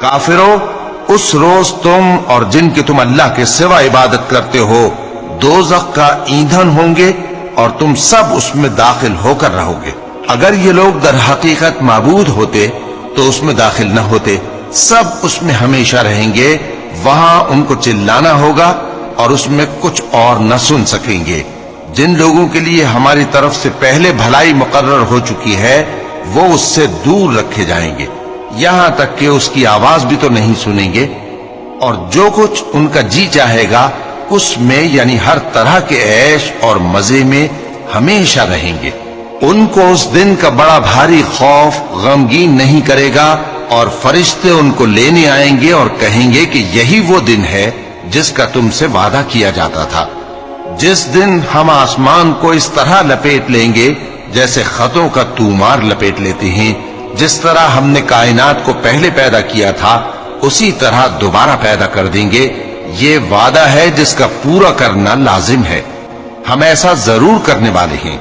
کافرو، اس روز تم اور جن کی تم اللہ کے سوا عبادت کرتے ہو دوزخ کا ایندھن ہوں گے اور تم سب اس میں داخل ہو کر رہو گے۔ اگر یہ لوگ در حقیقت معبود ہوتے تو اس میں داخل نہ ہوتے، سب اس میں ہمیشہ رہیں گے، وہاں ان کو چلانا ہوگا اور اس میں کچھ اور نہ سن سکیں گے۔ جن لوگوں کے لیے ہماری طرف سے پہلے بھلائی مقرر ہو چکی ہے وہ اس سے دور رکھے جائیں گے، یہاں تک کہ اس کی آواز بھی تو نہیں سنیں گے، اور جو کچھ ان کا جی چاہے گا اس میں یعنی ہر طرح کے عیش اور مزے میں ہمیشہ رہیں گے۔ ان کو اس دن کا بڑا بھاری خوف غمگین نہیں کرے گا، اور فرشتے ان کو لینے آئیں گے اور کہیں گے کہ یہی وہ دن ہے جس کا تم سے وعدہ کیا جاتا تھا، جس دن ہم آسمان کو اس طرح لپیٹ لیں گے جیسے خطوں کا تومار لپیٹ لیتے ہیں۔ جس طرح ہم نے کائنات کو پہلے پیدا کیا تھا اسی طرح دوبارہ پیدا کر دیں گے، یہ وعدہ ہے جس کا پورا کرنا لازم ہے، ہم ایسا ضرور کرنے والے ہیں۔